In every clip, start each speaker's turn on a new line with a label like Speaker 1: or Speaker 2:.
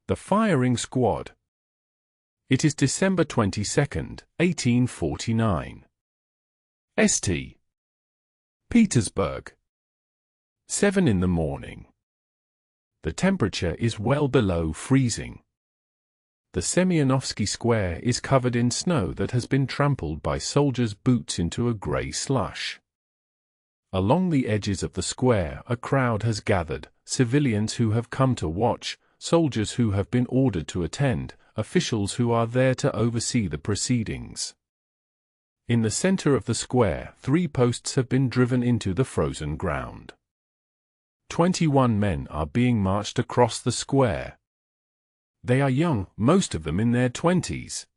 Speaker 1: The Firing Squad. It is December 22nd, 1849. St. Petersburg. 7 in the morning. The temperature is well below freezing. The Semyonovsky Square is covered in snow that has been trampled by soldiers' boots into a grey slush. Along the edges of the square a crowd has gathered, civilians who have come to watch, soldiers who have been ordered to attend, officials who are there to oversee the proceedings. In the center of the square 3 posts have been driven into the frozen ground. 21 men are being marched across the square. They are young, most of them in their 20s.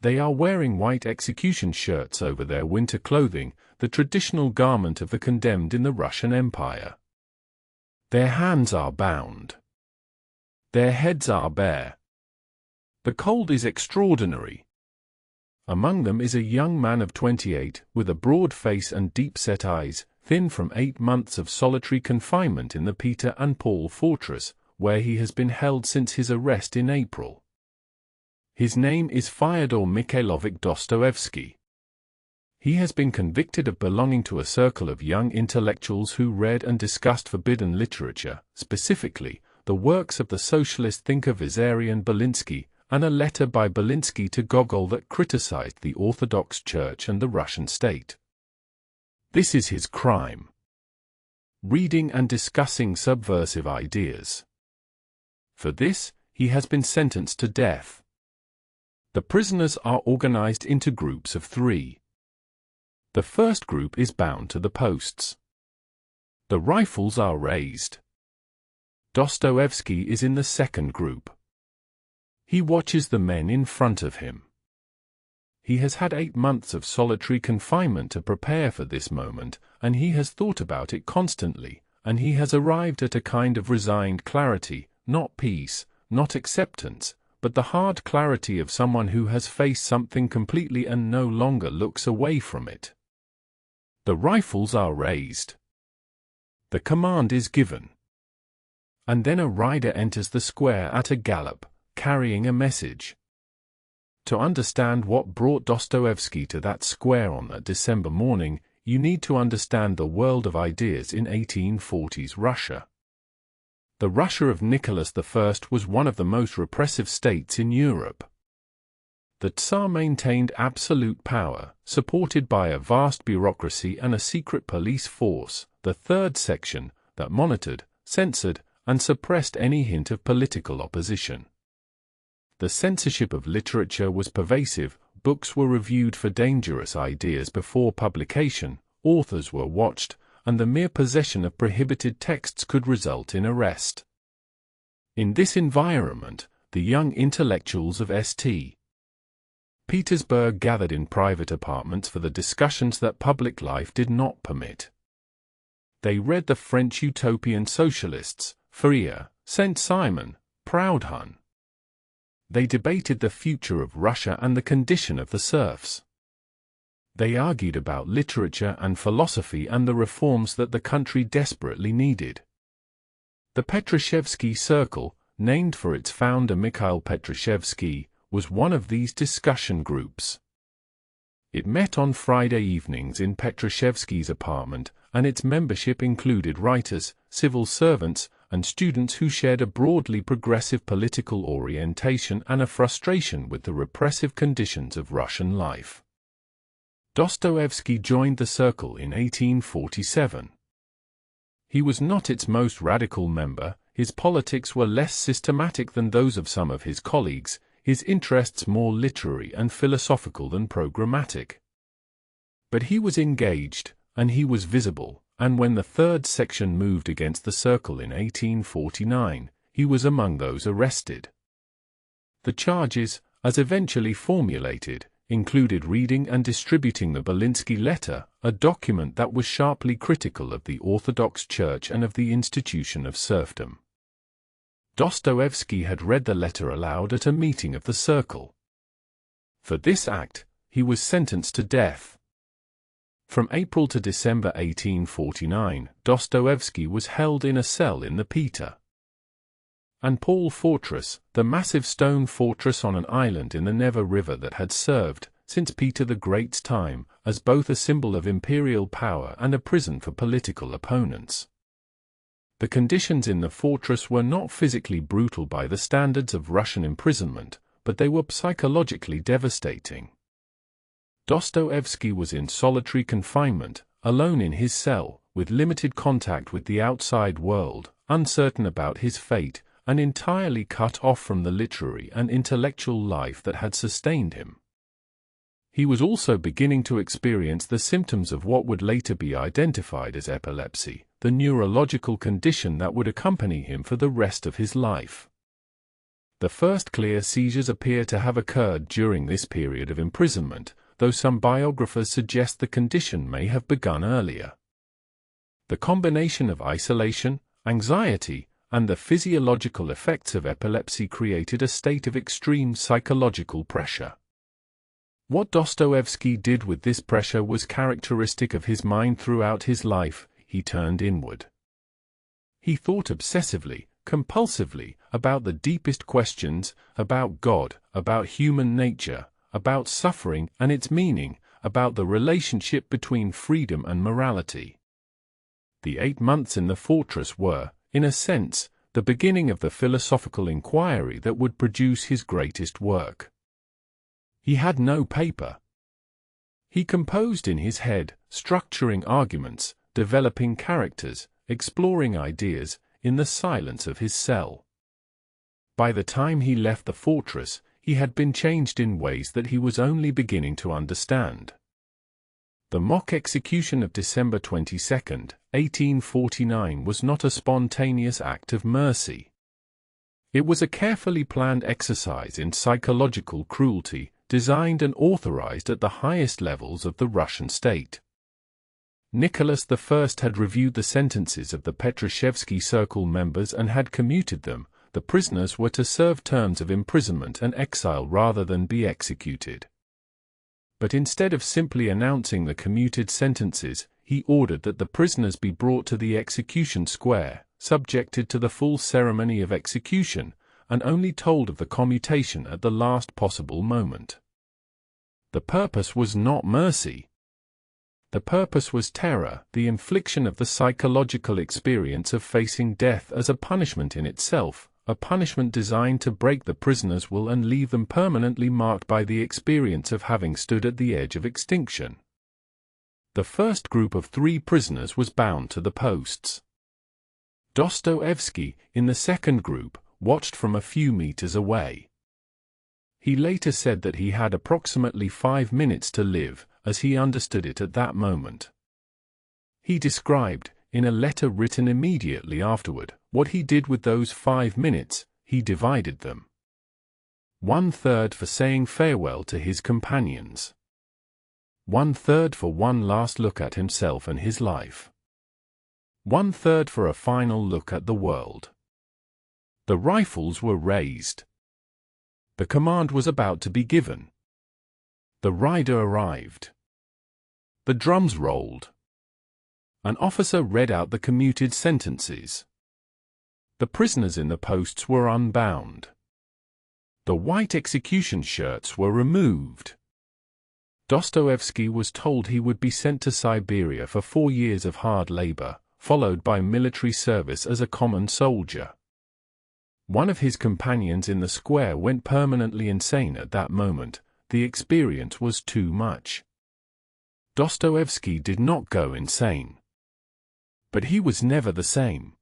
Speaker 1: They are wearing white execution shirts over their winter clothing, the traditional garment of the condemned in the Russian Empire. Their hands are bound. Their heads are bare. The cold is extraordinary. Among them is a young man of 28, with a broad face and deep-set eyes, thin from 8 months of solitary confinement in the Peter and Paul fortress, where he has been held since his arrest in April. His name is Fyodor Mikhailovich Dostoevsky. He has been convicted of belonging to a circle of young intellectuals who read and discussed forbidden literature, specifically, the works of the socialist thinker Vissarion Belinsky, and a letter by Belinsky to Gogol that criticized the Orthodox Church and the Russian state. This is his crime: reading and discussing subversive ideas. For this, he has been sentenced to death. The prisoners are organized into groups of 3. The first group is bound to the posts. The rifles are raised. Dostoevsky is in the second group. He watches the men in front of him. He has had 8 months of solitary confinement to prepare for this moment, and he has thought about it constantly, and he has arrived at a kind of resigned clarity, not peace, not acceptance, but the hard clarity of someone who has faced something completely and no longer looks away from it. The rifles are raised. The command is given. And then a rider enters the square at a gallop, carrying a message. To understand what brought Dostoevsky to that square on that December morning, you need to understand the world of ideas in 1840s Russia. The Russia of Nicholas I was one of the most repressive states in Europe. The Tsar maintained absolute power, supported by a vast bureaucracy and a secret police force, the third section, that monitored, censored, and suppressed any hint of political opposition. The censorship of literature was pervasive, books were reviewed for dangerous ideas before publication, authors were watched, and the mere possession of prohibited texts could result in arrest. In this environment, the young intellectuals of St. Petersburg gathered in private apartments for the discussions that public life did not permit. They read the French utopian socialists, Fourier, Saint-Simon, Proudhon. They debated the future of Russia and the condition of the serfs. They argued about literature and philosophy and the reforms that the country desperately needed. The Petrashevsky Circle, named for its founder Mikhail Petrashevsky, was one of these discussion groups. It met on Friday evenings in Petrashevsky's apartment, and its membership included writers, civil servants, and students who shared a broadly progressive political orientation and a frustration with the repressive conditions of Russian life. Dostoevsky joined the circle in 1847. He was not its most radical member, his politics were less systematic than those of some of his colleagues, his interests more literary and philosophical than programmatic. But he was engaged, and he was visible, and when the third section moved against the circle in 1849, he was among those arrested. The charges, as eventually formulated, included reading and distributing the Belinsky letter, a document that was sharply critical of the Orthodox Church and of the institution of serfdom. Dostoevsky had read the letter aloud at a meeting of the circle. For this act, he was sentenced to death. From April to December 1849, Dostoevsky was held in a cell in the Peter. and Paul Fortress, the massive stone fortress on an island in the Neva River that had served, since Peter the Great's time, as both a symbol of imperial power and a prison for political opponents. The conditions in the fortress were not physically brutal by the standards of Russian imprisonment, but they were psychologically devastating. Dostoevsky was in solitary confinement, alone in his cell, with limited contact with the outside world, uncertain about his fate, and entirely cut off from the literary and intellectual life that had sustained him. He was also beginning to experience the symptoms of what would later be identified as epilepsy, the neurological condition that would accompany him for the rest of his life. The first clear seizures appear to have occurred during this period of imprisonment, though some biographers suggest the condition may have begun earlier. The combination of isolation, anxiety, and the physiological effects of epilepsy created a state of extreme psychological pressure. What Dostoevsky did with this pressure was characteristic of his mind throughout his life. He turned inward. He thought obsessively, compulsively, about the deepest questions, about God, about human nature, about suffering and its meaning, about the relationship between freedom and morality. The 8 months in the fortress were, in a sense, the beginning of the philosophical inquiry that would produce his greatest work. He had no paper. He composed in his head, structuring arguments, developing characters, exploring ideas, in the silence of his cell. By the time he left the fortress, he had been changed in ways that he was only beginning to understand. The mock execution of December 22, 1849 was not a spontaneous act of mercy. It was a carefully planned exercise in psychological cruelty, designed and authorized at the highest levels of the Russian state. Nicholas I had reviewed the sentences of the Petrashevsky Circle members and had commuted them. The prisoners were to serve terms of imprisonment and exile rather than be executed. But instead of simply announcing the commuted sentences, he ordered that the prisoners be brought to the execution square, subjected to the full ceremony of execution, and only told of the commutation at the last possible moment. The purpose was not mercy. The purpose was terror, the infliction of the psychological experience of facing death as a punishment in itself, a punishment designed to break the prisoner's will and leave them permanently marked by the experience of having stood at the edge of extinction. The first group of 3 prisoners was bound to the posts. Dostoevsky, in the second group, watched from a few meters away. He later said that he had approximately 5 minutes to live, as he understood it at that moment. He described, in a letter written immediately afterward, what he did with those 5 minutes. He divided them. 1/3 for saying farewell to his companions. 1/3 for one last look at himself and his life. 1/3 for a final look at the world. The rifles were raised. The command was about to be given. The rider arrived. The drums rolled. An officer read out the commuted sentences. The prisoners in the posts were unbound. The white execution shirts were removed. Dostoevsky was told he would be sent to Siberia for 4 years of hard labor, followed by military service as a common soldier. One of his companions in the square went permanently insane at that moment. The experience was too much. Dostoevsky did not go insane. But he was never the same.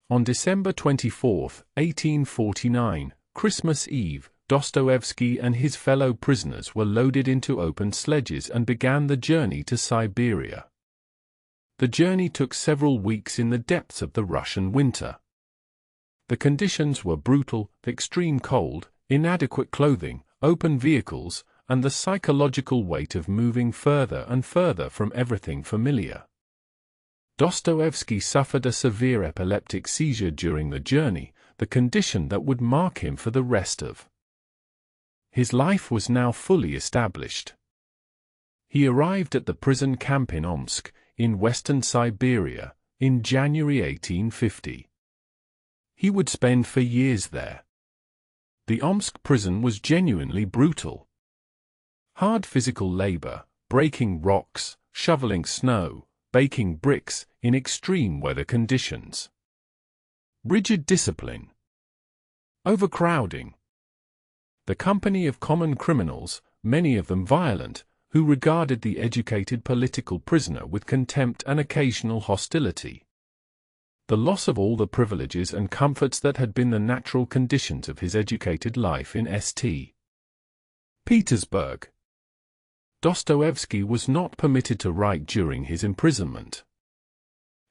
Speaker 1: On December 24, 1849, Christmas Eve, Dostoevsky and his fellow prisoners were loaded into open sledges and began the journey to Siberia. The journey took several weeks in the depths of the Russian winter. The conditions were brutal: extreme cold, inadequate clothing, open vehicles, and the psychological weight of moving further and further from everything familiar. Dostoevsky suffered a severe epileptic seizure during the journey, the condition that would mark him for the rest of his life was now fully established. He arrived at the prison camp in Omsk, in western Siberia, in January 1850. He would spend for years there. The Omsk prison was genuinely brutal. Hard physical labor, breaking rocks, shoveling snow, baking bricks in extreme weather conditions. Rigid discipline. Overcrowding. The company of common criminals, many of them violent, who regarded the educated political prisoner with contempt and occasional hostility. The loss of all the privileges and comforts that had been the natural conditions of his educated life in St. Petersburg. Dostoevsky was not permitted to write during his imprisonment.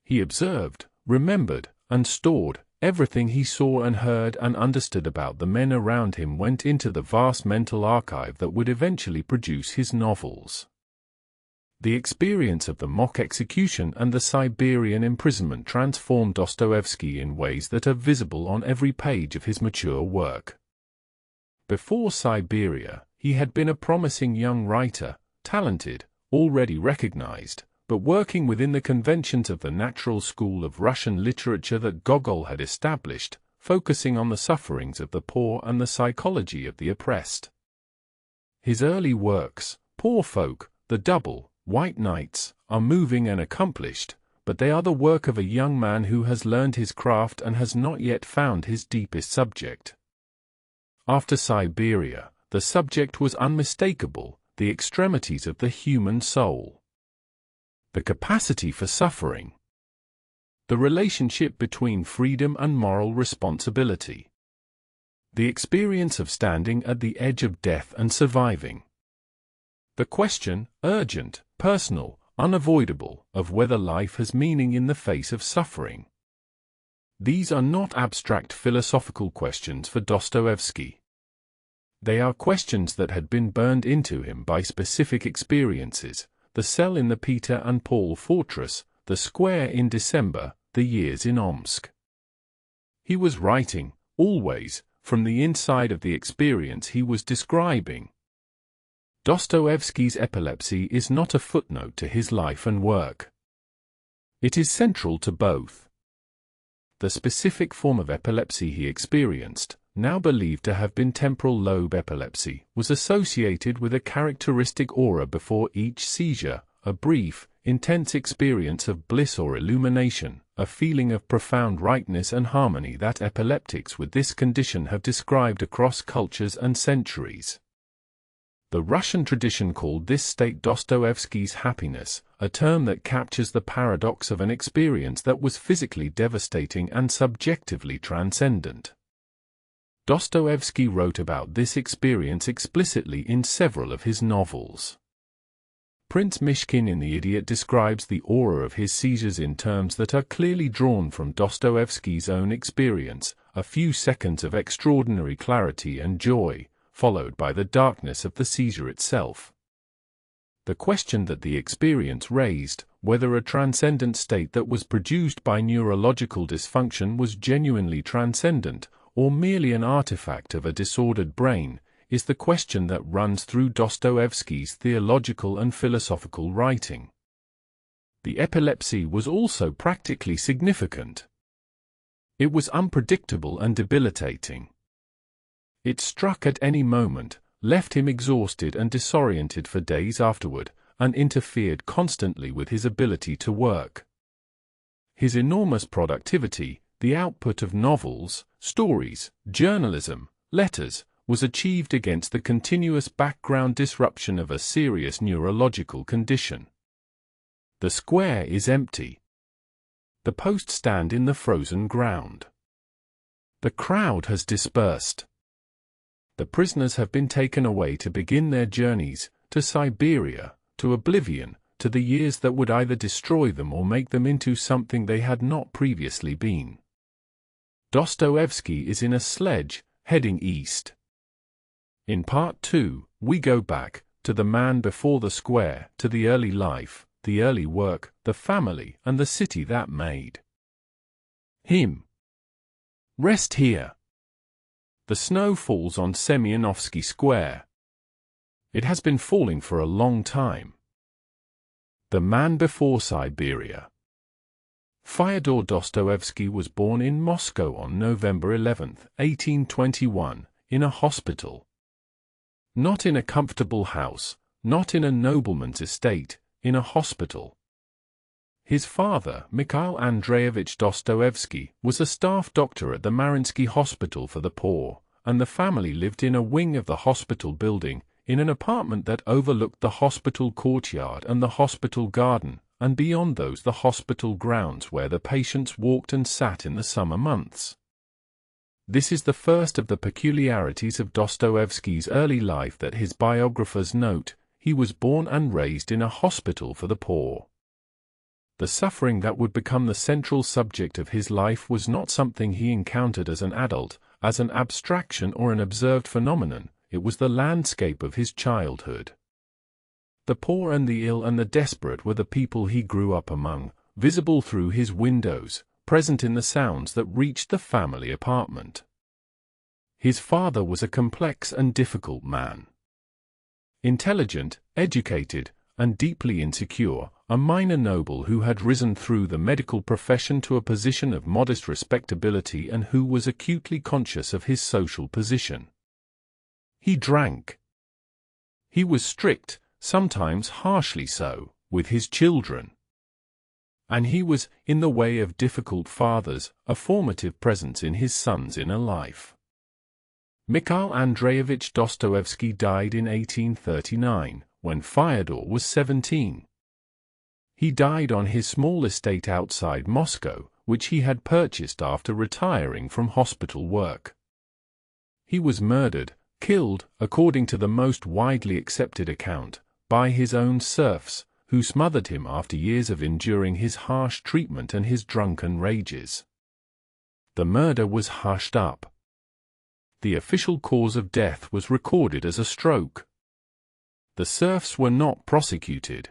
Speaker 1: He observed, remembered, and stored everything he saw and heard and understood about the men around him went into the vast mental archive that would eventually produce his novels. The experience of the mock execution and the Siberian imprisonment transformed Dostoevsky in ways that are visible on every page of his mature work. Before Siberia, he had been a promising young writer, talented, already recognized, but working within the conventions of the natural school of Russian literature that Gogol had established, focusing on the sufferings of the poor and the psychology of the oppressed. His early works, Poor Folk, The Double, White Nights, are moving and accomplished, but they are the work of a young man who has learned his craft and has not yet found his deepest subject. After Siberia, the subject was unmistakable, the extremities of the human soul. The capacity for suffering. The relationship between freedom and moral responsibility. The experience of standing at the edge of death and surviving. The question, urgent, personal, unavoidable, of whether life has meaning in the face of suffering. These are not abstract philosophical questions for Dostoevsky. They are questions that had been burned into him by specific experiences: the cell in the Peter and Paul fortress, the square in December, the years in Omsk. He was writing, always, from the inside of the experience he was describing. Dostoevsky's epilepsy is not a footnote to his life and work. It is central to both. The specific form of epilepsy he experienced, now believed to have been temporal lobe epilepsy, was associated with a characteristic aura before each seizure, a brief, intense experience of bliss or illumination, a feeling of profound rightness and harmony that epileptics with this condition have described across cultures and centuries. The Russian tradition called this state Dostoevsky's happiness, a term that captures the paradox of an experience that was physically devastating and subjectively transcendent. Dostoevsky wrote about this experience explicitly in several of his novels. Prince Mishkin in The Idiot describes the aura of his seizures in terms that are clearly drawn from Dostoevsky's own experience: a few seconds of extraordinary clarity and joy, followed by the darkness of the seizure itself. The question that the experience raised, whether a transcendent state that was produced by neurological dysfunction was genuinely transcendent, or merely an artifact of a disordered brain, is the question that runs through Dostoevsky's theological and philosophical writing. The epilepsy was also practically significant. It was unpredictable and debilitating. It struck at any moment, left him exhausted and disoriented for days afterward, and interfered constantly with his ability to work. His enormous productivity, the output of novels, stories, journalism, letters, was achieved against the continuous background disruption of a serious neurological condition. The square is empty. The posts stand in the frozen ground. The crowd has dispersed. The prisoners have been taken away to begin their journeys, to Siberia, to oblivion, to the years that would either destroy them or make them into something they had not previously been. Dostoevsky is in a sledge, heading east. In Part 2, we go back, to the man before the square, to the early life, the early work, the family, and the city that made him. Rest here. The snow falls on Semyonovsky Square. It has been falling for a long time. The Man Before Siberia. Fyodor Dostoevsky was born in Moscow on November 11, 1821, in a hospital. Not in a comfortable house, not in a nobleman's estate, in a hospital. His father, Mikhail Andreevich Dostoevsky, was a staff doctor at the Mariinsky Hospital for the Poor, and the family lived in a wing of the hospital building, in an apartment that overlooked the hospital courtyard and the hospital garden, and beyond those the hospital grounds where the patients walked and sat in the summer months. This is the first of the peculiarities of Dostoevsky's early life that his biographers note: he was born and raised in a hospital for the poor. The suffering that would become the central subject of his life was not something he encountered as an adult, as an abstraction or an observed phenomenon. It was the landscape of his childhood. The poor and the ill and the desperate were the people he grew up among, visible through his windows, present in the sounds that reached the family apartment. His father was a complex and difficult man. Intelligent, educated, and deeply insecure, a minor noble who had risen through the medical profession to a position of modest respectability and who was acutely conscious of his social position. He drank. He was strict, sometimes harshly so, with his children. And he was, in the way of difficult fathers, a formative presence in his son's inner life. Mikhail Andreevich Dostoevsky died in 1839, when Fyodor was 17. He died on his small estate outside Moscow, which he had purchased after retiring from hospital work. He was murdered, killed, according to the most widely accepted account, by his own serfs, who smothered him after years of enduring his harsh treatment and his drunken rages. The murder was hushed up. The official cause of death was recorded as a stroke. The serfs were not prosecuted.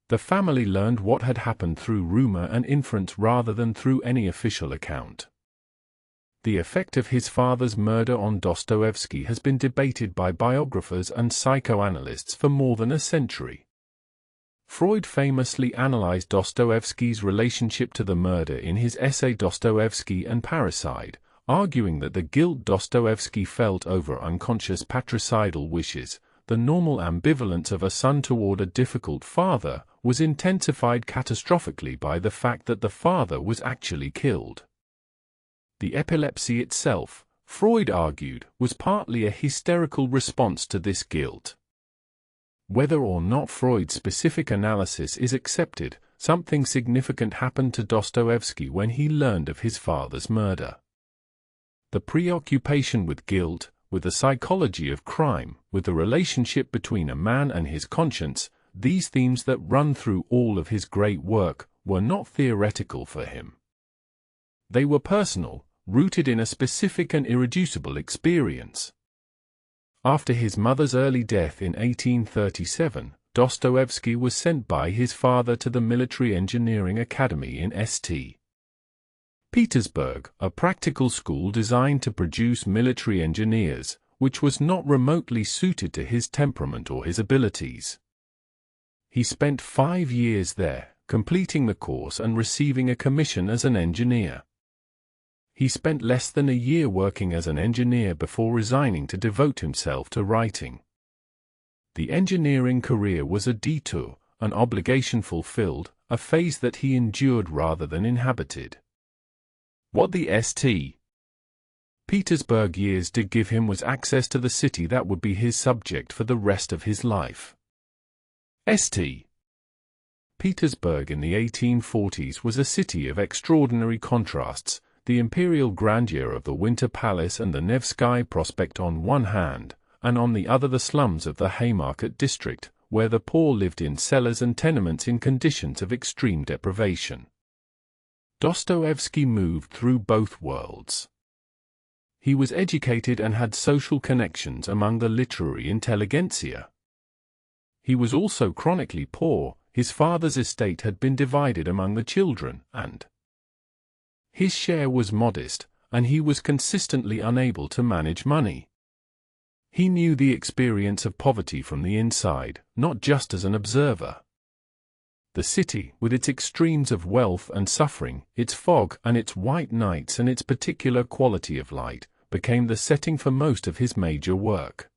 Speaker 1: The family learned what had happened through rumor and inference rather than through any official account. The effect of his father's murder on Dostoevsky has been debated by biographers and psychoanalysts for more than a century. Freud famously analyzed Dostoevsky's relationship to the murder in his essay Dostoevsky and Parricide, arguing that the guilt Dostoevsky felt over unconscious patricidal wishes, the normal ambivalence of a son toward a difficult father, was intensified catastrophically by the fact that the father was actually killed. The epilepsy itself, Freud argued, was partly a hysterical response to this guilt. Whether or not Freud's specific analysis is accepted, something significant happened to Dostoevsky when he learned of his father's murder. The preoccupation with guilt, with the psychology of crime, with the relationship between a man and his conscience, these themes that run through all of his great work, were not theoretical for him. They were personal, rooted in a specific and irreducible experience. After his mother's early death in 1837, Dostoevsky was sent by his father to the Military Engineering Academy in St. Petersburg, a practical school designed to produce military engineers, which was not remotely suited to his temperament or his abilities. He spent 5 years there, completing the course and receiving a commission as an engineer. He spent less than a year working as an engineer before resigning to devote himself to writing. The engineering career was a detour, an obligation fulfilled, a phase that he endured rather than inhabited. What the St. Petersburg years did give him was access to the city that would be his subject for the rest of his life. St. Petersburg in the 1840s was a city of extraordinary contrasts, the imperial grandeur of the Winter Palace and the Nevsky Prospect on one hand, and on the other the slums of the Haymarket district, where the poor lived in cellars and tenements in conditions of extreme deprivation. Dostoevsky moved through both worlds. He was educated and had social connections among the literary intelligentsia. He was also chronically poor. His father's estate had been divided among the children, and his share was modest, and he was consistently unable to manage money. He knew the experience of poverty from the inside, not just as an observer. The city, with its extremes of wealth and suffering, its fog and its white nights and its particular quality of light, became the setting for most of his major work.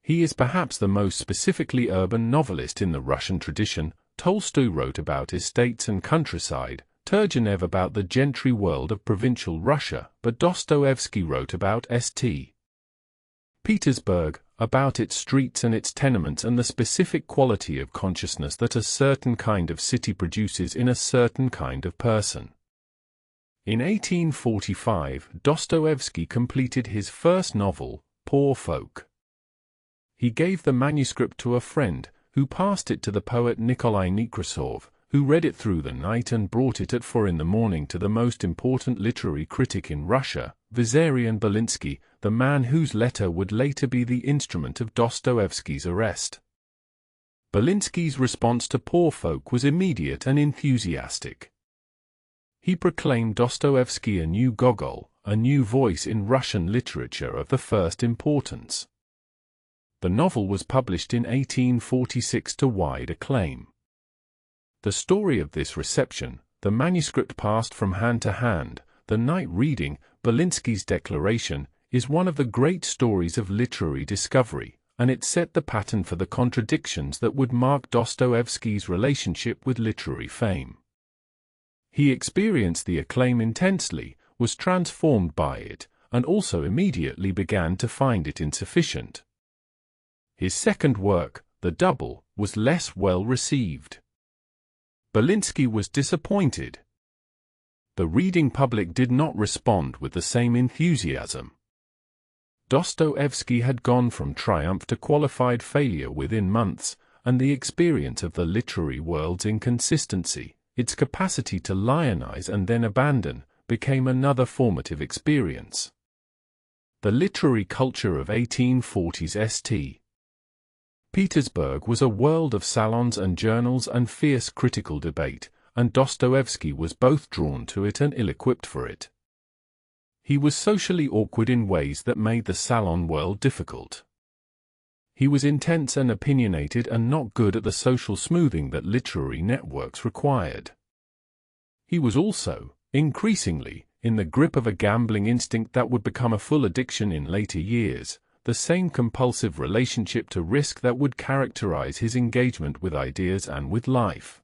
Speaker 1: He is perhaps the most specifically urban novelist in the Russian tradition. Tolstoy wrote about estates and countryside, Turgenev about the gentry world of provincial Russia, but Dostoevsky wrote about St. Petersburg, about its streets and its tenements and the specific quality of consciousness that a certain kind of city produces in a certain kind of person. In 1845, Dostoevsky completed his first novel, Poor Folk. He gave the manuscript to a friend, who passed it to the poet Nikolai Nekrasov, who read it through the night and brought it at 4 in the morning to the most important literary critic in Russia, Vissarion Belinsky, the man whose letter would later be the instrument of Dostoevsky's arrest. Belinsky's response to Poor Folk was immediate and enthusiastic. He proclaimed Dostoevsky a new Gogol, a new voice in Russian literature of the first importance. The novel was published in 1846 to wide acclaim. The story of this reception, the manuscript passed from hand to hand, the night reading, Belinsky's declaration, is one of the great stories of literary discovery, and it set the pattern for the contradictions that would mark Dostoevsky's relationship with literary fame. He experienced the acclaim intensely, was transformed by it, and also immediately began to find it insufficient. His second work, The Double, was less well received. Belinsky was disappointed. The reading public did not respond with the same enthusiasm. Dostoevsky had gone from triumph to qualified failure within months, and the experience of the literary world's inconsistency, its capacity to lionize and then abandon, became another formative experience. The literary culture of 1840s St. Petersburg was a world of salons and journals and fierce critical debate, and Dostoevsky was both drawn to it and ill-equipped for it. He was socially awkward in ways that made the salon world difficult. He was intense and opinionated and not good at the social smoothing that literary networks required. He was also, increasingly, in the grip of a gambling instinct that would become a full addiction in later years, the same compulsive relationship to risk that would characterize his engagement with ideas and with life.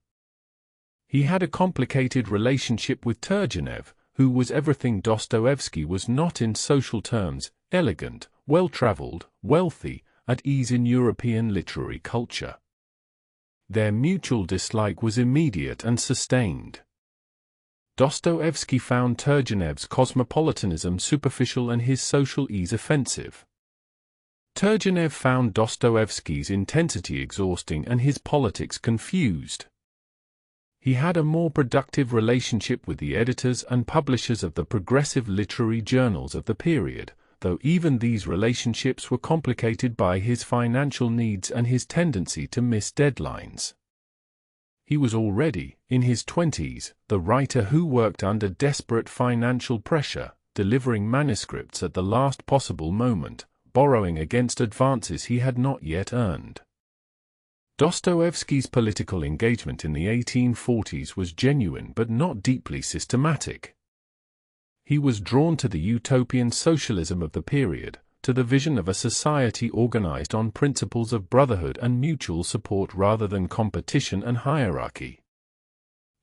Speaker 1: He had a complicated relationship with Turgenev, who was everything Dostoevsky was not in social terms: elegant, well-traveled, wealthy, at ease in European literary culture. Their mutual dislike was immediate and sustained. Dostoevsky found Turgenev's cosmopolitanism superficial and his social ease offensive. Turgenev found Dostoevsky's intensity exhausting and his politics confused. He had a more productive relationship with the editors and publishers of the progressive literary journals of the period, though even these relationships were complicated by his financial needs and his tendency to miss deadlines. He was already, in his 20s, the writer who worked under desperate financial pressure, delivering manuscripts at the last possible moment, borrowing against advances he had not yet earned. Dostoevsky's political engagement in the 1840s was genuine but not deeply systematic. He was drawn to the utopian socialism of the period, to the vision of a society organized on principles of brotherhood and mutual support rather than competition and hierarchy.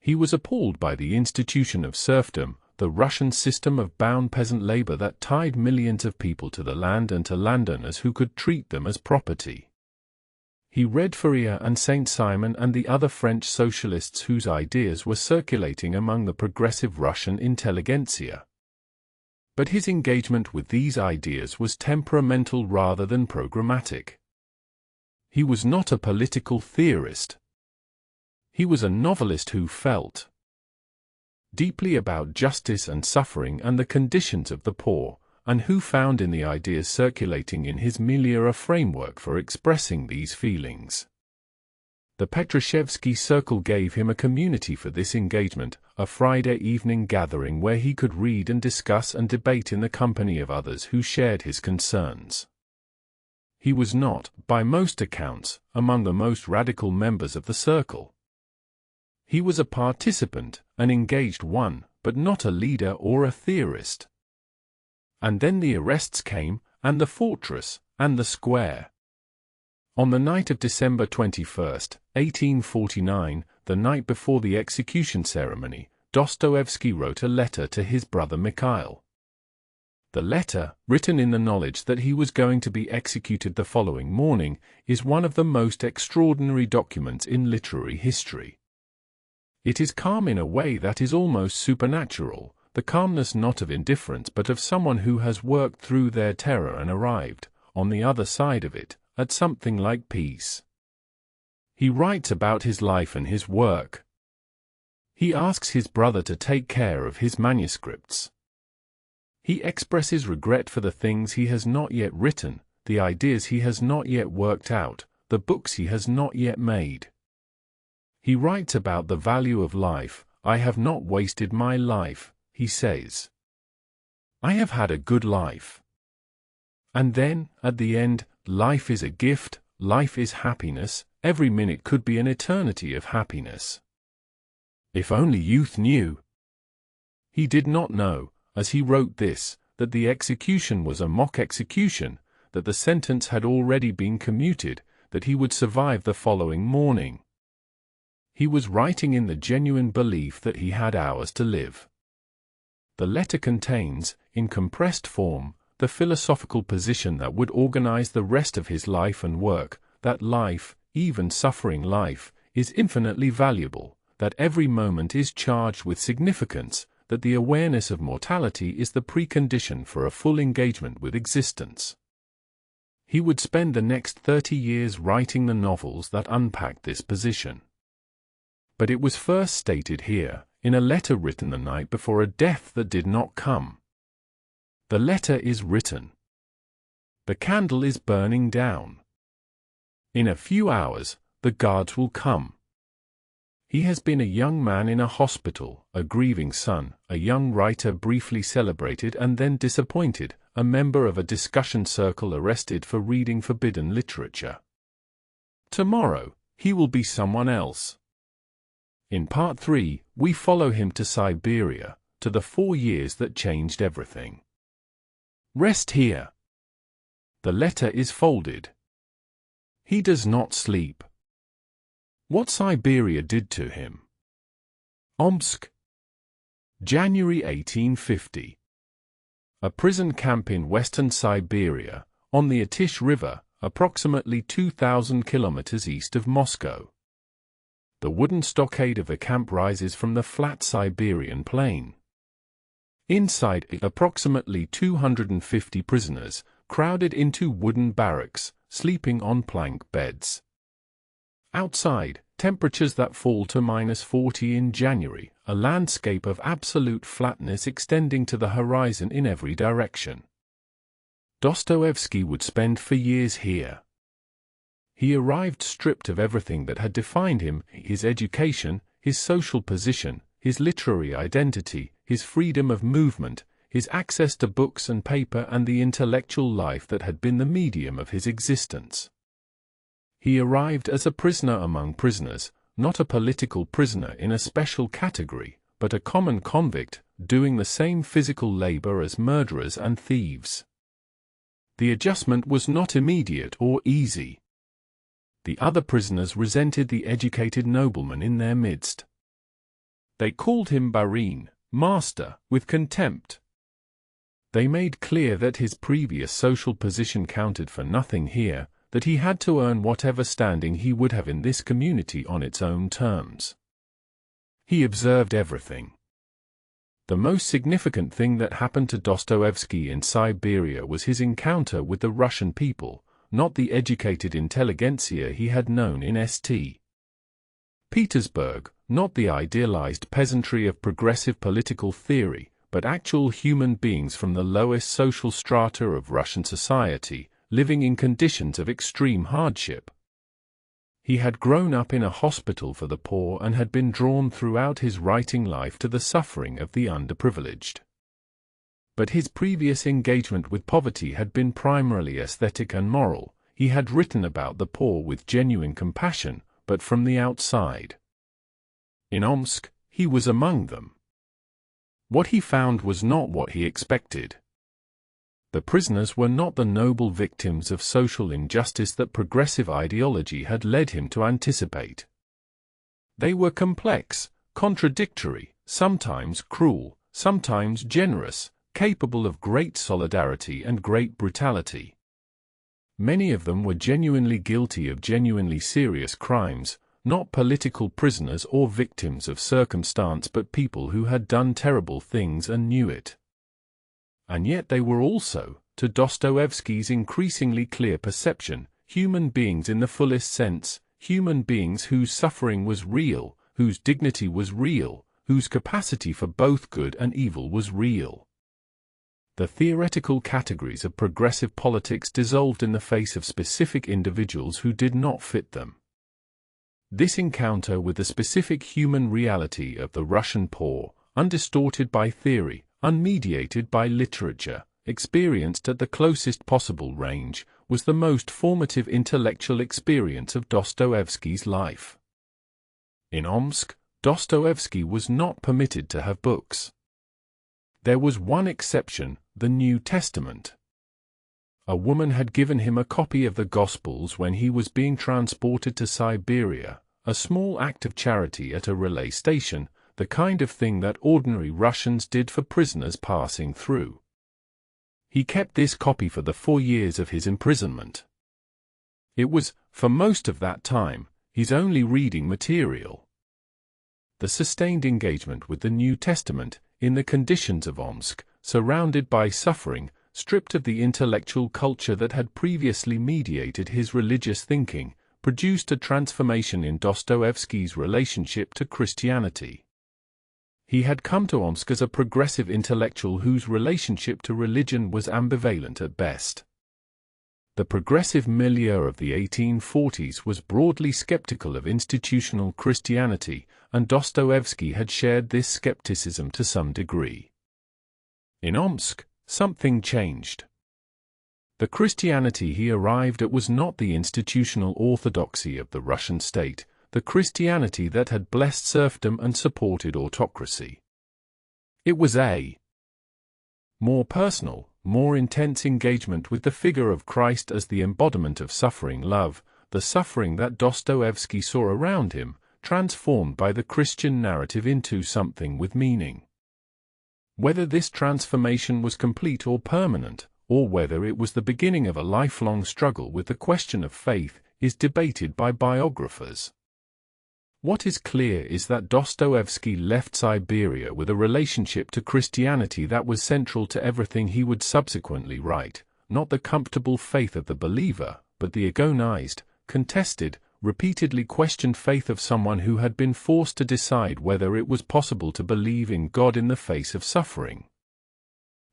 Speaker 1: He was appalled by the institution of serfdom, the Russian system of bound peasant labor that tied millions of people to the land and to landowners who could treat them as property. He read Fourier and Saint-Simon and the other French socialists whose ideas were circulating among the progressive Russian intelligentsia. But his engagement with these ideas was temperamental rather than programmatic. He was not a political theorist. He was a novelist who felt deeply about justice and suffering and the conditions of the poor, and who found in the ideas circulating in his milieu a framework for expressing these feelings. The Petrushevsky Circle gave him a community for this engagement, a Friday evening gathering where he could read and discuss and debate in the company of others who shared his concerns. He was not, by most accounts, among the most radical members of the circle. He was a participant, an engaged one, but not a leader or a theorist. And then the arrests came, and the fortress, and the square. On the night of December 21st, 1849, the night before the execution ceremony, Dostoevsky wrote a letter to his brother Mikhail. The letter, written in the knowledge that he was going to be executed the following morning, is one of the most extraordinary documents in literary history. It is calm in a way that is almost supernatural, the calmness not of indifference but of someone who has worked through their terror and arrived, on the other side of it, at something like peace. He writes about his life and his work. He asks his brother to take care of his manuscripts. He expresses regret for the things he has not yet written, the ideas he has not yet worked out, the books he has not yet made. He writes about the value of life. I have not wasted my life, he says. I have had a good life. And then, at the end, life is a gift, life is happiness, every minute could be an eternity of happiness. If only youth knew. He did not know, as he wrote this, that the execution was a mock execution, that the sentence had already been commuted, that he would survive the following morning. He was writing in the genuine belief that he had hours to live. The letter contains, in compressed form, the philosophical position that would organize the rest of his life and work, that life, even suffering life, is infinitely valuable, that every moment is charged with significance, that the awareness of mortality is the precondition for a full engagement with existence. He would spend the next 30 years writing the novels that unpacked this position. But it was first stated here, in a letter written the night before a death that did not come. The letter is written. The candle is burning down. In a few hours, the guards will come. He has been a young man in a hospital, a grieving son, a young writer briefly celebrated and then disappointed, a member of a discussion circle arrested for reading forbidden literature. Tomorrow, he will be someone else. In Part 3, we follow him to Siberia, to the 4 years that changed everything. Rest here. The letter is folded. He does not sleep. What Siberia did to him. Omsk, January 1850. A prison camp in western Siberia, on the Atish River, approximately 2,000 kilometers east of Moscow. The wooden stockade of the camp rises from the flat Siberian plain. Inside it, approximately 250 prisoners, crowded into wooden barracks, sleeping on plank beds. Outside, temperatures that fall to -40 in January, a landscape of absolute flatness extending to the horizon in every direction. Dostoevsky would spend for years here. He arrived stripped of everything that had defined him, his education, his social position, his literary identity, his freedom of movement, his access to books and paper and the intellectual life that had been the medium of his existence. He arrived as a prisoner among prisoners, not a political prisoner in a special category, but a common convict, doing the same physical labor as murderers and thieves. The adjustment was not immediate or easy. The other prisoners resented the educated nobleman in their midst. They called him Barin, master, with contempt. They made clear that his previous social position counted for nothing here, that he had to earn whatever standing he would have in this community on its own terms. He observed everything. The most significant thing that happened to Dostoevsky in Siberia was his encounter with the Russian people, not the educated intelligentsia he had known in St. Petersburg, not the idealized peasantry of progressive political theory, but actual human beings from the lowest social strata of Russian society, living in conditions of extreme hardship. He had grown up in a hospital for the poor and had been drawn throughout his writing life to the suffering of the underprivileged. But his previous engagement with poverty had been primarily aesthetic and moral. He had written about the poor with genuine compassion, but from the outside. In Omsk, he was among them. What he found was not what he expected. The prisoners were not the noble victims of social injustice that progressive ideology had led him to anticipate. They were complex, contradictory, sometimes cruel, sometimes generous, capable of great solidarity and great brutality. Many of them were genuinely guilty of genuinely serious crimes, not political prisoners or victims of circumstance, but people who had done terrible things and knew it. And yet they were also, to Dostoevsky's increasingly clear perception, human beings in the fullest sense, human beings whose suffering was real, whose dignity was real, whose capacity for both good and evil was real. The theoretical categories of progressive politics dissolved in the face of specific individuals who did not fit them. This encounter with the specific human reality of the Russian poor, undistorted by theory, unmediated by literature, experienced at the closest possible range, was the most formative intellectual experience of Dostoevsky's life. In Omsk, Dostoevsky was not permitted to have books. There was one exception, the New Testament. A woman had given him a copy of the Gospels when he was being transported to Siberia, a small act of charity at a relay station, the kind of thing that ordinary Russians did for prisoners passing through. He kept this copy for the 4 years of his imprisonment. It was, for most of that time, his only reading material. The sustained engagement with the New Testament, in the conditions of Omsk, surrounded by suffering, stripped of the intellectual culture that had previously mediated his religious thinking, produced a transformation in Dostoevsky's relationship to Christianity. He had come to Omsk as a progressive intellectual whose relationship to religion was ambivalent at best. The progressive milieu of the 1840s was broadly skeptical of institutional Christianity, and Dostoevsky had shared this skepticism to some degree. In Omsk, something changed. The Christianity he arrived at was not the institutional orthodoxy of the Russian state, the Christianity that had blessed serfdom and supported autocracy. It was a more personal, more intense engagement with the figure of Christ as the embodiment of suffering love, the suffering that Dostoevsky saw around him, transformed by the Christian narrative into something with meaning. Whether this transformation was complete or permanent, or whether it was the beginning of a lifelong struggle with the question of faith, is debated by biographers. What is clear is that Dostoevsky left Siberia with a relationship to Christianity that was central to everything he would subsequently write, not the comfortable faith of the believer, but the agonized, contested, repeatedly questioned faith of someone who had been forced to decide whether it was possible to believe in God in the face of suffering.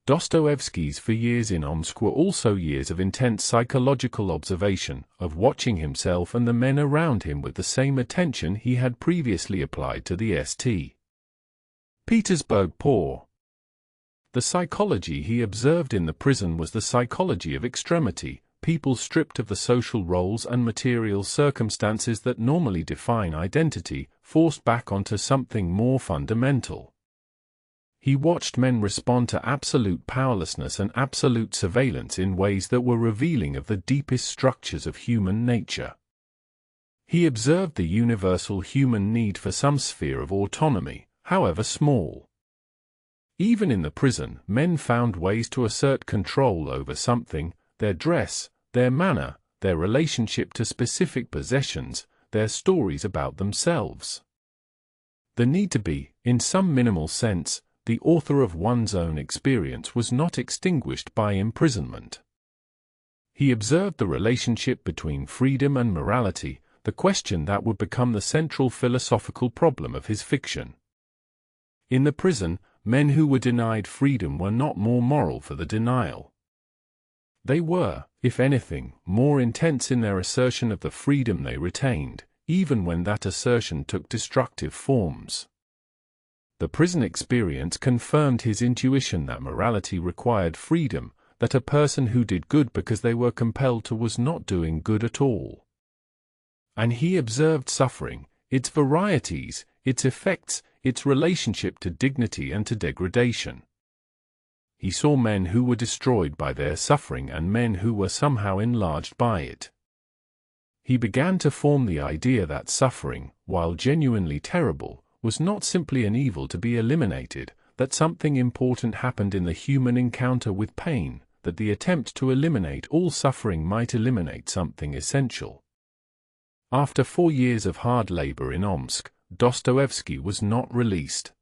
Speaker 1: Dostoevsky's 4 years in Omsk were also years of intense psychological observation, of watching himself and the men around him with the same attention he had previously applied to the St. Petersburg poor. The psychology he observed in the prison was the psychology of extremity, people stripped of the social roles and material circumstances that normally define identity, forced back onto something more fundamental. He watched men respond to absolute powerlessness and absolute surveillance in ways that were revealing of the deepest structures of human nature. He observed the universal human need for some sphere of autonomy, however small. Even in the prison, men found ways to assert control over something: their dress, their manner, their relationship to specific possessions, their stories about themselves. The need to be, in some minimal sense, the author of one's own experience was not extinguished by imprisonment. He observed the relationship between freedom and morality, the question that would become the central philosophical problem of his fiction. In the prison, men who were denied freedom were not more moral for the denial. They were, if anything, more intense in their assertion of the freedom they retained, even when that assertion took destructive forms. The prison experience confirmed his intuition that morality required freedom, that a person who did good because they were compelled to was not doing good at all. And he observed suffering, its varieties, its effects, its relationship to dignity and to degradation. He saw men who were destroyed by their suffering and men who were somehow enlarged by it. He began to form the idea that suffering, while genuinely terrible, was not simply an evil to be eliminated, that something important happened in the human encounter with pain, that the attempt to eliminate all suffering might eliminate something essential. After 4 years of hard labor in Omsk, Dostoevsky was not released.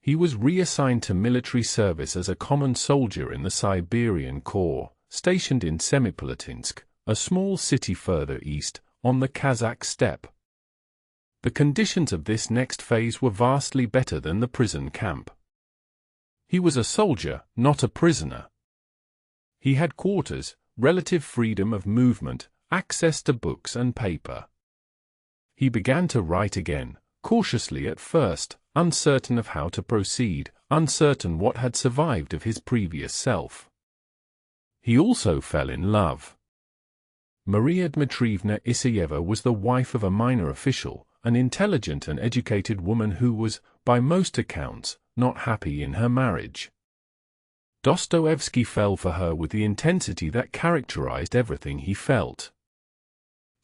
Speaker 1: He was reassigned to military service as a common soldier in the Siberian Corps, stationed in Semipalatinsk, a small city further east, on the Kazakh steppe. The conditions of this next phase were vastly better than the prison camp. He was a soldier, not a prisoner. He had quarters, relative freedom of movement, access to books and paper. He began to write again, cautiously at first, uncertain of how to proceed, uncertain what had survived of his previous self. He also fell in love. Maria Dmitrievna Isayeva was the wife of a minor official, an intelligent and educated woman who was, by most accounts, not happy in her marriage. Dostoevsky fell for her with the intensity that characterized everything he felt.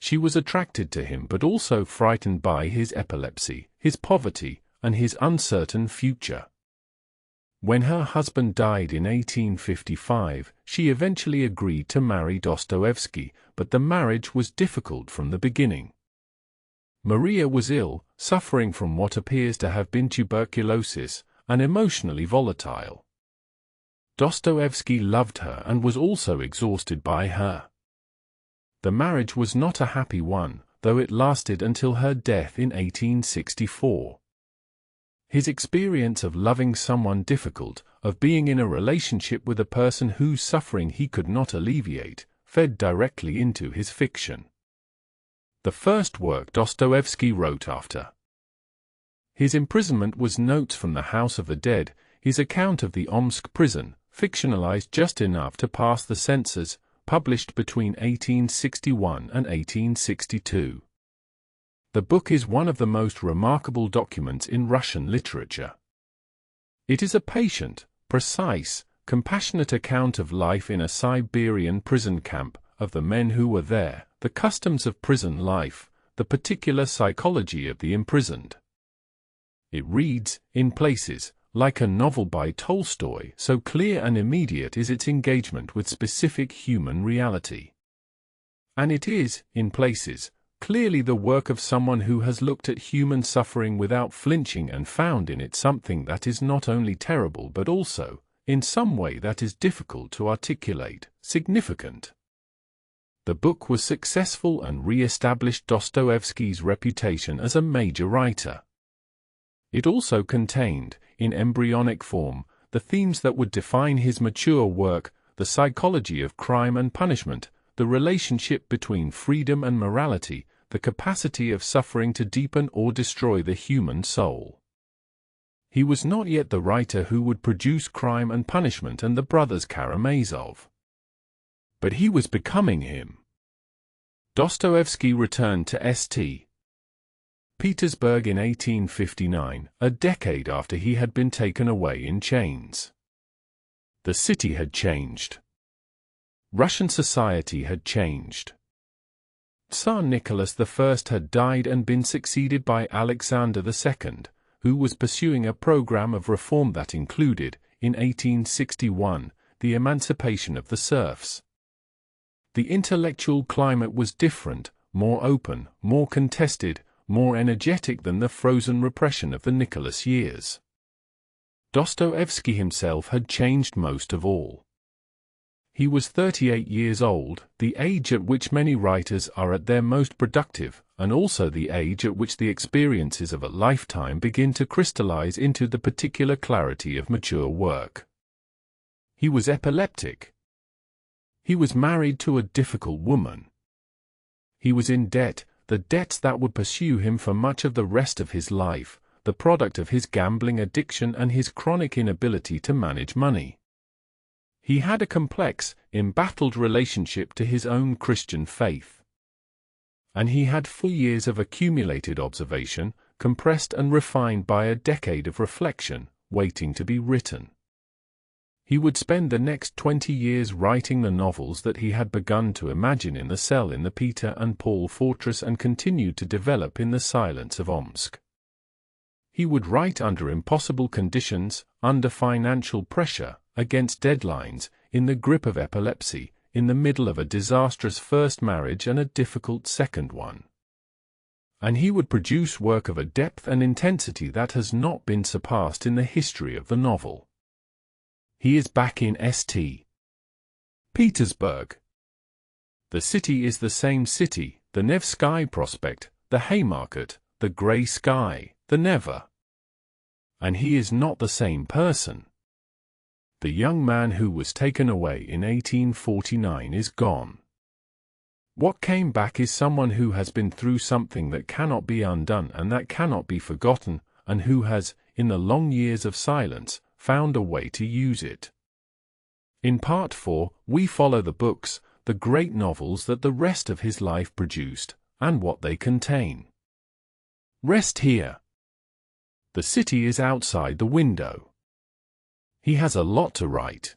Speaker 1: She was attracted to him but also frightened by his epilepsy, his poverty, and his uncertain future. When her husband died in 1855, she eventually agreed to marry Dostoevsky, but the marriage was difficult from the beginning. Maria was ill, suffering from what appears to have been tuberculosis, and emotionally volatile. Dostoevsky loved her and was also exhausted by her. The marriage was not a happy one, though it lasted until her death in 1864. His experience of loving someone difficult, of being in a relationship with a person whose suffering he could not alleviate, fed directly into his fiction. The first work Dostoevsky wrote after his imprisonment was Notes from the House of the Dead, his account of the Omsk prison, fictionalized just enough to pass the censors, published between 1861 and 1862. The book is one of the most remarkable documents in Russian literature. It is a patient, precise, compassionate account of life in a Siberian prison camp, of the men who were there, the customs of prison life, the particular psychology of the imprisoned. It reads, in places, like a novel by Tolstoy, so clear and immediate is its engagement with specific human reality. And it is, in places, clearly the work of someone who has looked at human suffering without flinching and found in it something that is not only terrible but also, in some way that is difficult to articulate, significant. The book was successful and re-established Dostoevsky's reputation as a major writer. It also contained, in embryonic form, the themes that would define his mature work, the psychology of crime and punishment, the relationship between freedom and morality, the capacity of suffering to deepen or destroy the human soul. He was not yet the writer who would produce Crime and Punishment and the Brothers Karamazov. But he was becoming him. Dostoevsky returned to St. Petersburg in 1859, a decade after he had been taken away in chains. The city had changed. Russian society had changed. Tsar Nicholas I had died and been succeeded by Alexander II, who was pursuing a program of reform that included, in 1861, the emancipation of the serfs. The intellectual climate was different, more open, more contested, more energetic than the frozen repression of the Nicholas years. Dostoevsky himself had changed most of all. He was 38 years old, the age at which many writers are at their most productive, and also the age at which the experiences of a lifetime begin to crystallize into the particular clarity of mature work. He was epileptic. He was married to a difficult woman. He was in debt, the debts that would pursue him for much of the rest of his life, the product of his gambling addiction and his chronic inability to manage money. He had a complex, embattled relationship to his own Christian faith. And he had 4 years of accumulated observation, compressed and refined by a decade of reflection, waiting to be written. He would spend the next 20 years writing the novels that he had begun to imagine in the cell in the Peter and Paul fortress and continued to develop in the silence of Omsk. He would write under impossible conditions, under financial pressure, against deadlines, in the grip of epilepsy, in the middle of a disastrous first marriage and a difficult second one. And he would produce work of a depth and intensity that has not been surpassed in the history of the novel. He is back in St. Petersburg. The city is the same city, the Nevsky Prospect, the Haymarket, the grey sky, the Neva. And he is not the same person. The young man who was taken away in 1849 is gone. What came back is someone who has been through something that cannot be undone and that cannot be forgotten, and who has, in the long years of silence, found a way to use it. In Part 4, we follow the books, the great novels that the rest of his life produced, and what they contain. Rest here. The city is outside the window. He has a lot to write.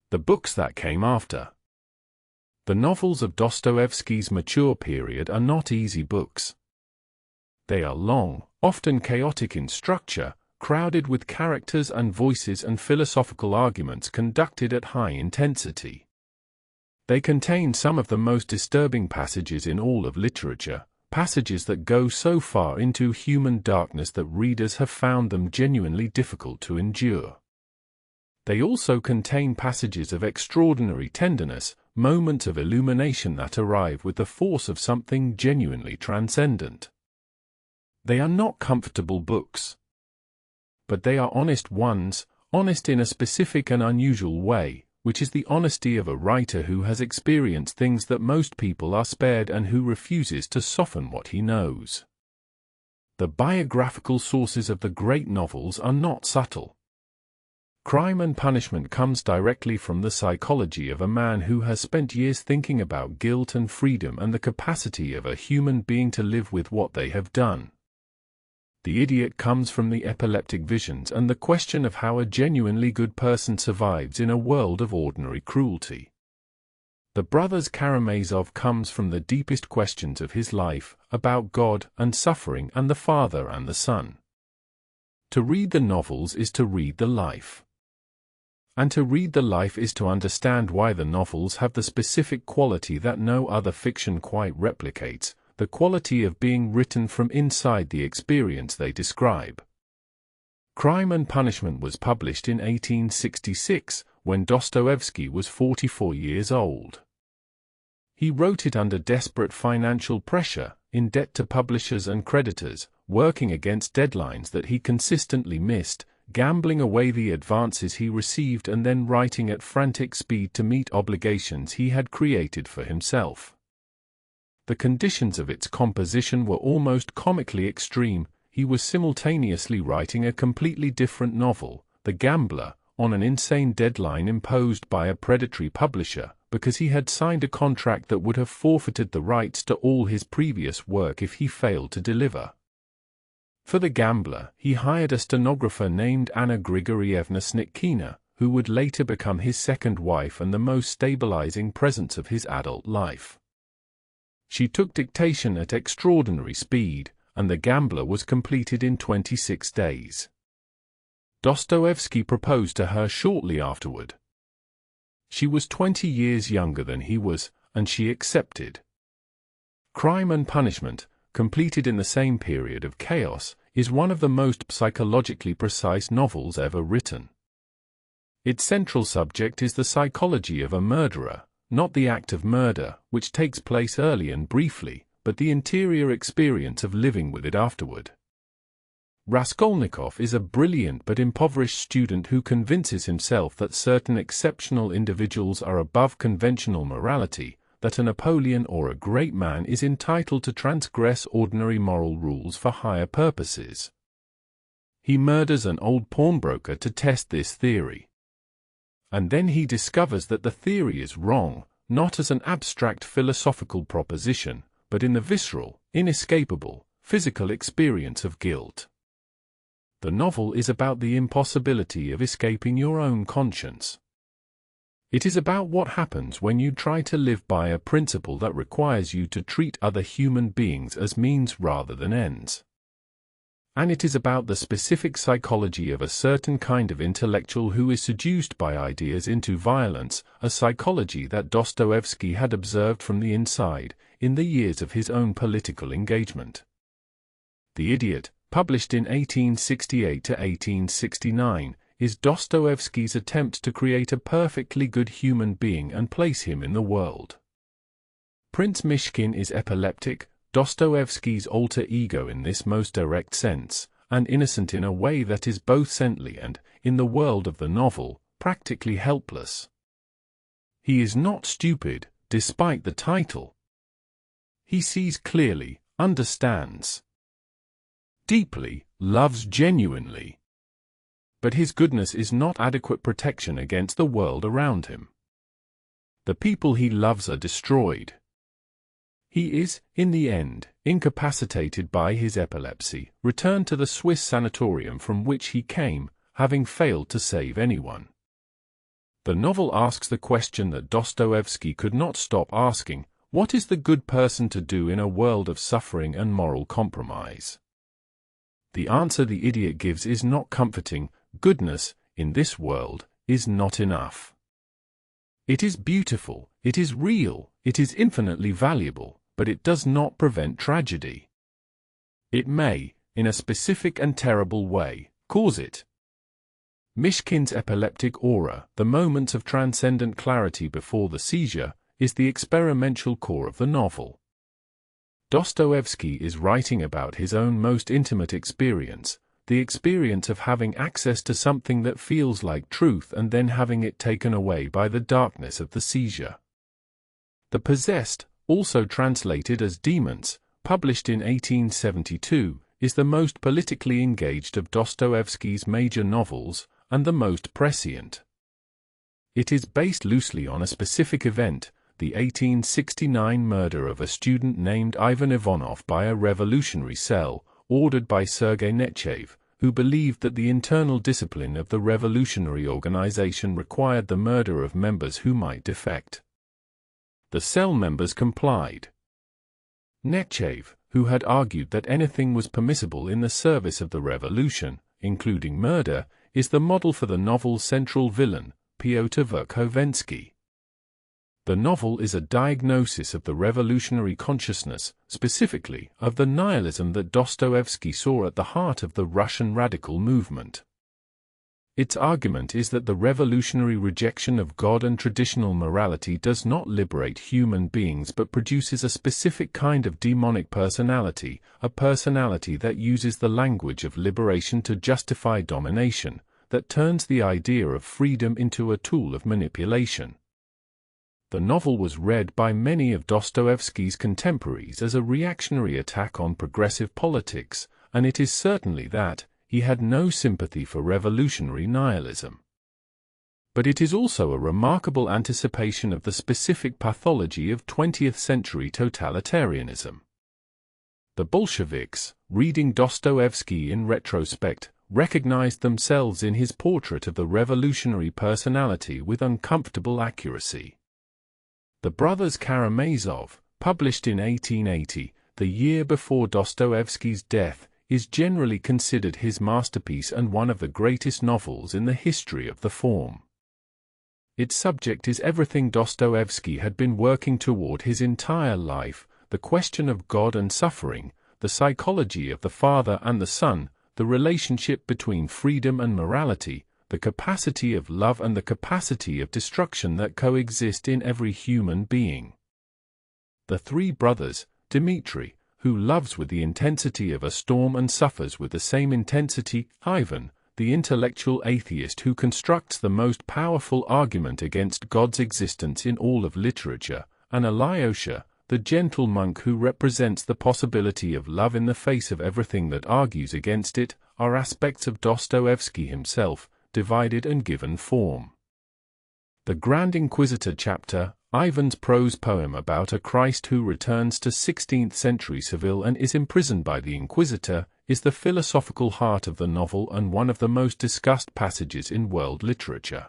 Speaker 1: The books that came after. The novels of Dostoevsky's mature period are not easy books. They are long, often chaotic in structure, crowded with characters and voices and philosophical arguments conducted at high intensity. They contain some of the most disturbing passages in all of literature, passages that go so far into human darkness that readers have found them genuinely difficult to endure. They also contain passages of extraordinary tenderness, moments of illumination that arrive with the force of something genuinely transcendent. They are not comfortable books. But they are honest ones, honest in a specific and unusual way, which is the honesty of a writer who has experienced things that most people are spared and who refuses to soften what he knows. The biographical sources of the great novels are not subtle. Crime and Punishment comes directly from the psychology of a man who has spent years thinking about guilt and freedom and the capacity of a human being to live with what they have done. The Idiot comes from the epileptic visions and the question of how a genuinely good person survives in a world of ordinary cruelty. The Brothers Karamazov comes from the deepest questions of his life, about God and suffering and the Father and the Son. To read the novels is to read the life. And to read the life is to understand why the novels have the specific quality that no other fiction quite replicates, the quality of being written from inside the experience they describe. Crime and Punishment was published in 1866, when Dostoevsky was 44 years old. He wrote it under desperate financial pressure, in debt to publishers and creditors, working against deadlines that he consistently missed, gambling away the advances he received and then writing at frantic speed to meet obligations he had created for himself. The conditions of its composition were almost comically extreme. He was simultaneously writing a completely different novel, The Gambler, on an insane deadline imposed by a predatory publisher, because he had signed a contract that would have forfeited the rights to all his previous work if he failed to deliver. For The Gambler, he hired a stenographer named Anna Grigorievna Snitkina, who would later become his second wife and the most stabilizing presence of his adult life. She took dictation at extraordinary speed, and The Gambler was completed in 26 days. Dostoevsky proposed to her shortly afterward. She was 20 years younger than he was, and she accepted. Crime and Punishment, completed in the same period of chaos, is one of the most psychologically precise novels ever written. Its central subject is the psychology of a murderer, not the act of murder, which takes place early and briefly, but the interior experience of living with it afterward. Raskolnikov is a brilliant but impoverished student who convinces himself that certain exceptional individuals are above conventional morality, that a Napoleon or a great man is entitled to transgress ordinary moral rules for higher purposes. He murders an old pawnbroker to test this theory. And then he discovers that the theory is wrong, not as an abstract philosophical proposition, but in the visceral, inescapable, physical experience of guilt. The novel is about the impossibility of escaping your own conscience. It is about what happens when you try to live by a principle that requires you to treat other human beings as means rather than ends. And it is about the specific psychology of a certain kind of intellectual who is seduced by ideas into violence, a psychology that Dostoevsky had observed from the inside in the years of his own political engagement. The Idiot, published in 1868 to 1869, is Dostoevsky's attempt to create a perfectly good human being and place him in the world. Prince Mishkin is epileptic, Dostoevsky's alter ego in this most direct sense, and innocent in a way that is both saintly and, in the world of the novel, practically helpless. He is not stupid, despite the title. He sees clearly, understands deeply, loves genuinely. But his goodness is not adequate protection against the world around him. The people he loves are destroyed. He is, in the end, incapacitated by his epilepsy, returned to the Swiss sanatorium from which he came, having failed to save anyone. The novel asks the question that Dostoevsky could not stop asking: what is the good person to do in a world of suffering and moral compromise? The answer the Idiot gives is not comforting. Goodness, in this world, is not enough. It is beautiful, it is real, it is infinitely valuable, but it does not prevent tragedy. It may, in a specific and terrible way, cause it. Mishkin's epileptic aura, the moments of transcendent clarity before the seizure, is the experimental core of the novel. Dostoevsky is writing about his own most intimate experience, the experience of having access to something that feels like truth and then having it taken away by the darkness of the seizure. The Possessed, also translated as Demons, published in 1872, is the most politically engaged of Dostoevsky's major novels, and the most prescient. It is based loosely on a specific event, the 1869 murder of a student named Ivan Ivanov by a revolutionary cell, ordered by Sergei Nechayev, who believed that the internal discipline of the revolutionary organization required the murder of members who might defect. The cell members complied. Nechayev, who had argued that anything was permissible in the service of the revolution, including murder, is the model for the novel's central villain, Pyotr Verkhovensky. The novel is a diagnosis of the revolutionary consciousness, specifically of the nihilism that Dostoevsky saw at the heart of the Russian radical movement. Its argument is that the revolutionary rejection of God and traditional morality does not liberate human beings but produces a specific kind of demonic personality, a personality that uses the language of liberation to justify domination, that turns the idea of freedom into a tool of manipulation. The novel was read by many of Dostoevsky's contemporaries as a reactionary attack on progressive politics, and it is certainly that he had no sympathy for revolutionary nihilism. But it is also a remarkable anticipation of the specific pathology of 20th-century totalitarianism. The Bolsheviks, reading Dostoevsky in retrospect, recognized themselves in his portrait of the revolutionary personality with uncomfortable accuracy. The Brothers Karamazov, published in 1880, the year before Dostoevsky's death, is generally considered his masterpiece and one of the greatest novels in the history of the form. Its subject is everything Dostoevsky had been working toward his entire life: the question of God and suffering, the psychology of the father and the son, the relationship between freedom and morality, the capacity of love and the capacity of destruction that coexist in every human being. The three brothers, Dmitri, who loves with the intensity of a storm and suffers with the same intensity, Ivan, the intellectual atheist who constructs the most powerful argument against God's existence in all of literature, and Alyosha, the gentle monk who represents the possibility of love in the face of everything that argues against it, are aspects of Dostoevsky himself, divided and given form. The Grand Inquisitor chapter, Ivan's prose poem about a Christ who returns to 16th-century Seville and is imprisoned by the Inquisitor, is the philosophical heart of the novel and one of the most discussed passages in world literature.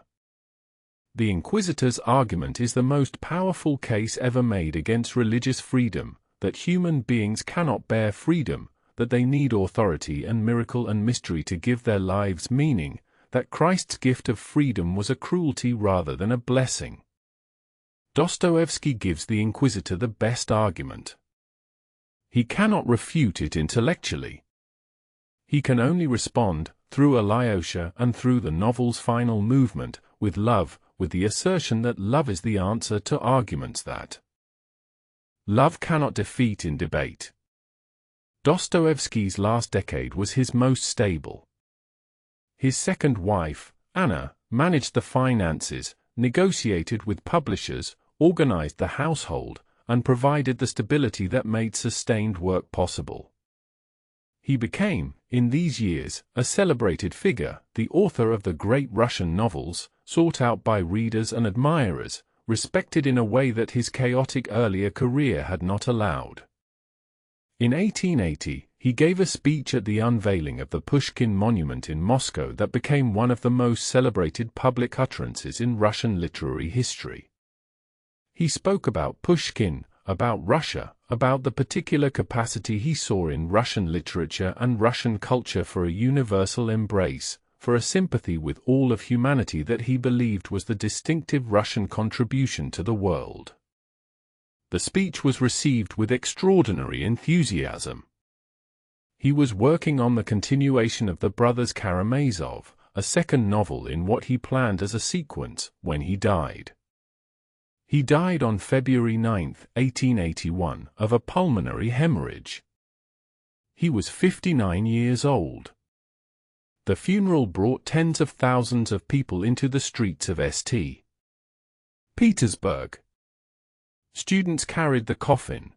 Speaker 1: The Inquisitor's argument is the most powerful case ever made against religious freedom, that human beings cannot bear freedom, that they need authority and miracle and mystery to give their lives meaning, that Christ's gift of freedom was a cruelty rather than a blessing. Dostoevsky gives the Inquisitor the best argument. He cannot refute it intellectually. He can only respond, through Alyosha and through the novel's final movement, with love, with the assertion that love is the answer to arguments that love cannot defeat in debate. Dostoevsky's last decade was his most stable. His second wife, Anna, managed the finances, negotiated with publishers, organized the household, and provided the stability that made sustained work possible. He became, in these years, a celebrated figure, the author of the great Russian novels, sought out by readers and admirers, respected in a way that his chaotic earlier career had not allowed. In 1880, he gave a speech at the unveiling of the Pushkin Monument in Moscow that became one of the most celebrated public utterances in Russian literary history. He spoke about Pushkin, about Russia, about the particular capacity he saw in Russian literature and Russian culture for a universal embrace, for a sympathy with all of humanity that he believed was the distinctive Russian contribution to the world. The speech was received with extraordinary enthusiasm. He was working on the continuation of the Brothers Karamazov, a second novel in what he planned as a sequence, when he died. He died on February 9, 1881, of a pulmonary hemorrhage. He was 59 years old. The funeral brought tens of thousands of people into the streets of St. Petersburg. Students carried the coffin.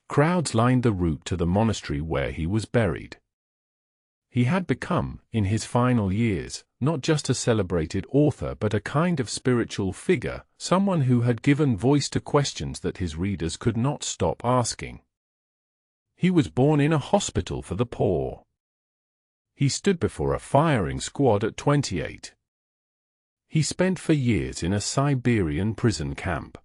Speaker 1: Crowds lined the route to the monastery where he was buried. He had become, in his final years, not just a celebrated author but a kind of spiritual figure, someone who had given voice to questions that his readers could not stop asking. He was born in a hospital for the poor. He stood before a firing squad at 28. He spent for years in a Siberian prison camp.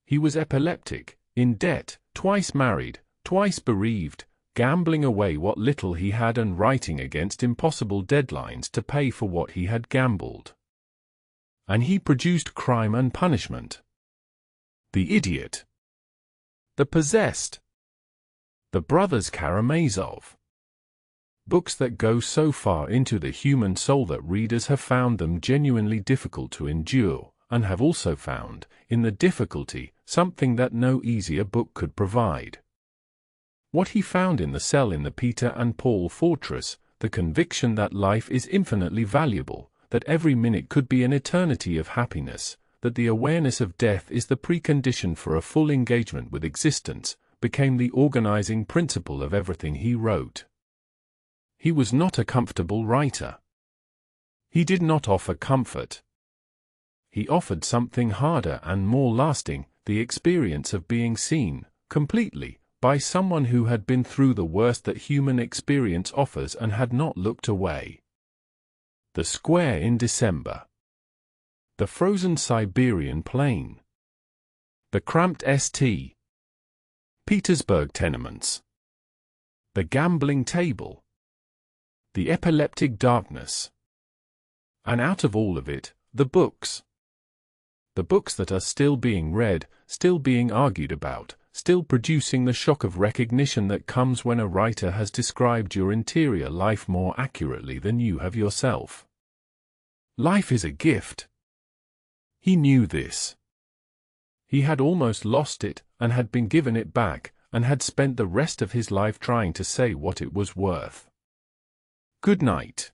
Speaker 1: He was epileptic, in debt, twice married, twice bereaved, gambling away what little he had and writing against impossible deadlines to pay for what he had gambled. And he produced Crime and Punishment, The Idiot, The Possessed, The Brothers Karamazov. Books that go so far into the human soul that readers have found them genuinely difficult to endure, and have also found, in the difficulty, something that no easier book could provide. What he found in the cell in the Peter and Paul fortress, the conviction that life is infinitely valuable, that every minute could be an eternity of happiness, that the awareness of death is the precondition for a full engagement with existence, became the organizing principle of everything he wrote. He was not a comfortable writer. He did not offer comfort. He offered something harder and more lasting, the experience of being seen, completely, by someone who had been through the worst that human experience offers and had not looked away. The square in December. The frozen Siberian plain. The cramped St. Petersburg tenements. The gambling table. The epileptic darkness. And out of all of it, the books. The books that are still being read, still being argued about, still producing the shock of recognition that comes when a writer has described your interior life more accurately than you have yourself. Life is a gift. He knew this. He had almost lost it, and had been given it back, and had spent the rest of his life trying to say what it was worth. Good night.